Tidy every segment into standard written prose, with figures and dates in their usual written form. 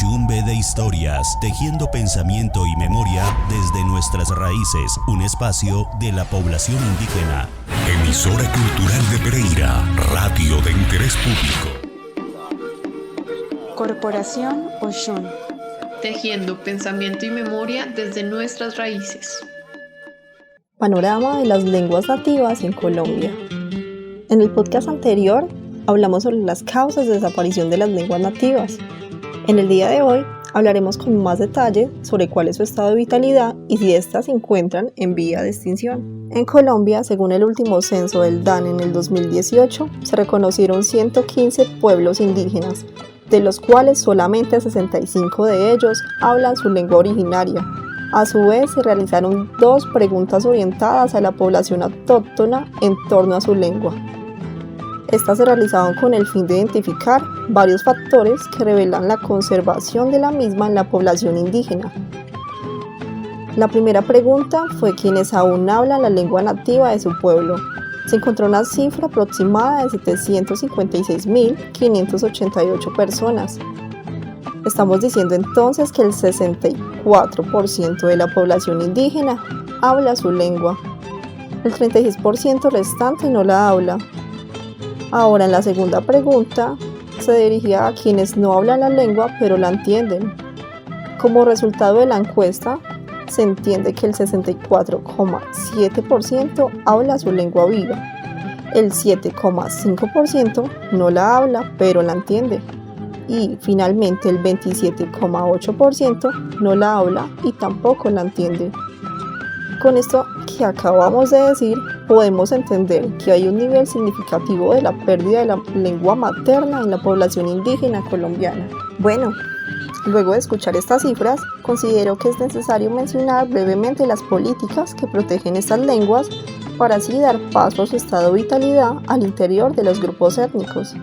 Oshun de Historias, tejiendo pensamiento y memoria desde nuestras raíces, un espacio de la población indígena. Emisora Cultural de Pereira, radio de interés público. Corporación Oshun, tejiendo pensamiento y memoria desde nuestras raíces. Panorama de las lenguas nativas en Colombia. En el podcast anterior hablamos sobre las causas de desaparición de las lenguas nativas. En el día de hoy hablaremos con más detalle sobre cuál es su estado de vitalidad y si éstas se encuentran en vía de extinción. En Colombia, según el último censo del DANE en el 2018, se reconocieron 115 pueblos indígenas, de los cuales solamente 65 de ellos hablan su lengua originaria. A su vez, se realizaron 2 preguntas orientadas a la población autóctona en torno a su lengua. Estas se realizaron con el fin de identificar varios factores que revelan la conservación de la misma en la población indígena. La primera pregunta fue quiénes aún hablan la lengua nativa de su pueblo. Se encontró una cifra aproximada de 756.588 personas. Estamos diciendo entonces que el 64% de la población indígena habla su lengua. El 36% restante no la habla. Ahora, en la segunda pregunta, se dirigía a quienes no hablan la lengua pero la entienden. Como resultado de la encuesta, se entiende que el 64,7% habla su lengua viva. El 7,5% no la habla pero la entiende. Y finalmente el 27,8% no la habla y tampoco la entiende. Con esto que acabamos de decir, podemos entender que hay un nivel significativo de la pérdida de la lengua materna en la población indígena colombiana. Bueno, luego de escuchar estas cifras, considero que es necesario mencionar brevemente las políticas que protegen estas lenguas para así dar paso a su estado de vitalidad al interior de los grupos étnicos.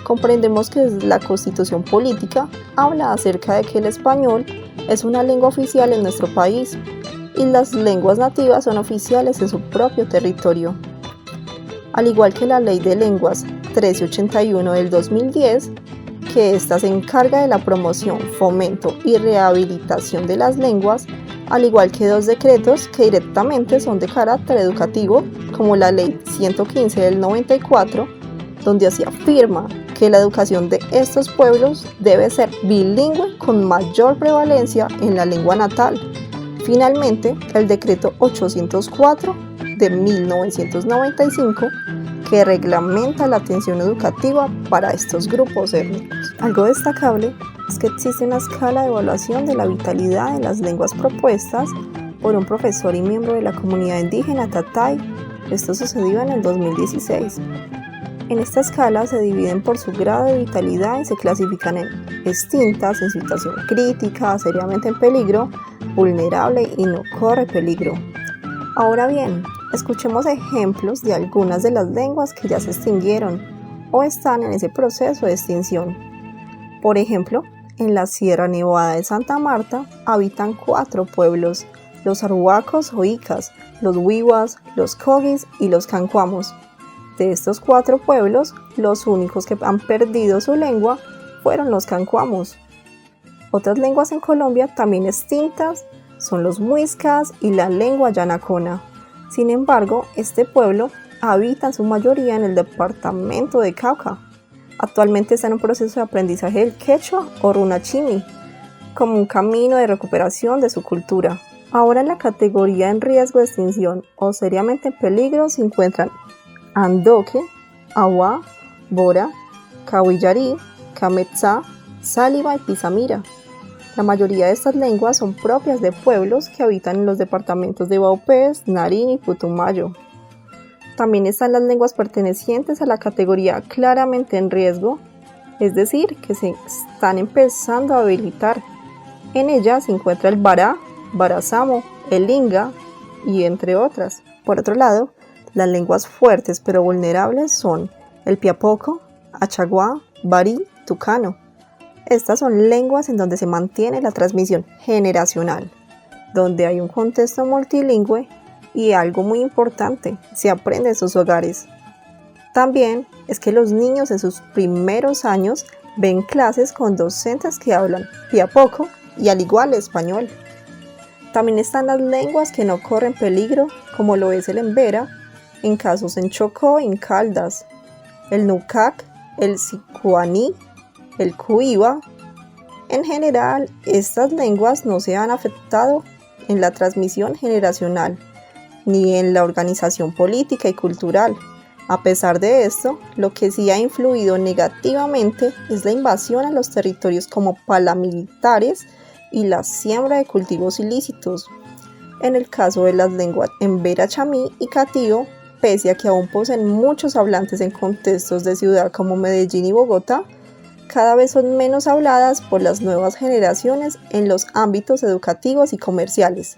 Comprendemos que la Constitución Política habla acerca de que el español es una lengua oficial en nuestro país y las lenguas nativas son oficiales en su propio territorio. Al igual que la Ley de Lenguas 1381 del 2010, que ésta se encarga de la promoción, fomento y rehabilitación de las lenguas, al igual que 2 decretos que directamente son de carácter educativo, como la Ley 115 del 94, donde así afirma que la educación de estos pueblos debe ser bilingüe con mayor prevalencia en la lengua natal. Finalmente, el decreto 804 de 1995, que reglamenta la atención educativa para estos grupos étnicos. Algo destacable es que existe una escala de evaluación de la vitalidad de las lenguas propuestas por un profesor y miembro de la comunidad indígena Tatay. Esto sucedió en el 2016. En esta escala se dividen por su grado de vitalidad y se clasifican en extintas, en situación crítica, seriamente en peligro, vulnerable y no corre peligro. Ahora bien, escuchemos ejemplos de algunas de las lenguas que ya se extinguieron o están en ese proceso de extinción. Por ejemplo, en la Sierra Nevada de Santa Marta habitan 4 pueblos: los arhuacos o icas, los wiwas, los cogis y los cancuamos. De estos 4 pueblos, los únicos que han perdido su lengua fueron los cancuamos. Otras lenguas en Colombia también extintas son los muiscas y la lengua yanacona. Sin embargo, este pueblo habita en su mayoría en el departamento de Cauca. Actualmente está en un proceso de aprendizaje del quechua o runachimi, como un camino de recuperación de su cultura. Ahora, en la categoría en riesgo de extinción o seriamente en peligro se encuentran Andoque, Awa, Bora, Cahuillarí, Cametzá, Sáliva y Pizamira. La mayoría de estas lenguas son propias de pueblos que habitan en los departamentos de Vaupés, Nariño y Putumayo. También están las lenguas pertenecientes a la categoría claramente en riesgo, es decir, que se están empezando a habilitar. En ellas se encuentra el Bará, Barazamo, el Inga y entre otras. Por otro lado, las lenguas fuertes pero vulnerables son el Piapoco, Achaguá, Barí, Tucano. Estas son lenguas en donde se mantiene la transmisión generacional, donde hay un contexto multilingüe y algo muy importante, se aprende en sus hogares. También es que los niños en sus primeros años ven clases con docentes que hablan pía poco y al igual español. También están las lenguas que no corren peligro, como lo es el embera, en casos en Chocó y en Caldas, el nucac, el sicuaní, el cuiva. En general, estas lenguas no se han afectado en la transmisión generacional, ni en la organización política y cultural. A pesar de esto, lo que sí ha influido negativamente es la invasión a los territorios como paramilitares y la siembra de cultivos ilícitos. En el caso de las lenguas embera, chamí y catío, pese a que aún poseen muchos hablantes en contextos de ciudad como Medellín y Bogotá, cada vez son menos habladas por las nuevas generaciones en los ámbitos educativos y comerciales,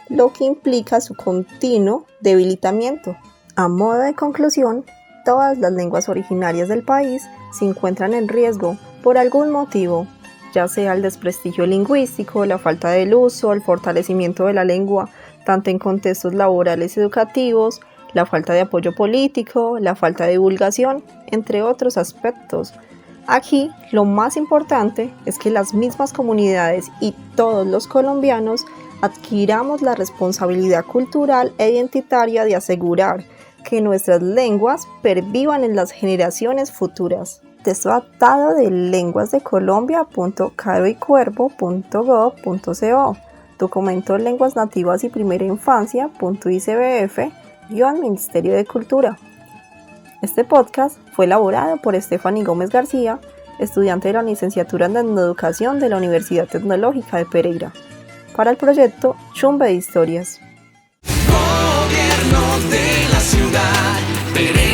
lo que implica su continuo debilitamiento. A modo de conclusión, todas las lenguas originarias del país se encuentran en riesgo por algún motivo, ya sea el desprestigio lingüístico, la falta del uso, el fortalecimiento de la lengua, tanto en contextos laborales y educativos, la falta de apoyo político, la falta de divulgación, entre otros aspectos. Aquí, lo más importante es que las mismas comunidades y todos los colombianos adquiramos la responsabilidad cultural e identitaria de asegurar que nuestras lenguas pervivan en las generaciones futuras. Texto adaptado de lenguasdecolombia.caroycuervo.gov.co. Documento Lenguas Nativas y Primera Infancia.icbf-Ministerio de Cultura. Este podcast fue elaborado por Stephanie Gómez García, estudiante de la licenciatura en Educación de la Universidad Tecnológica de Pereira, para el proyecto Chumbe de Historias. Gobierno de la ciudad, Pereira.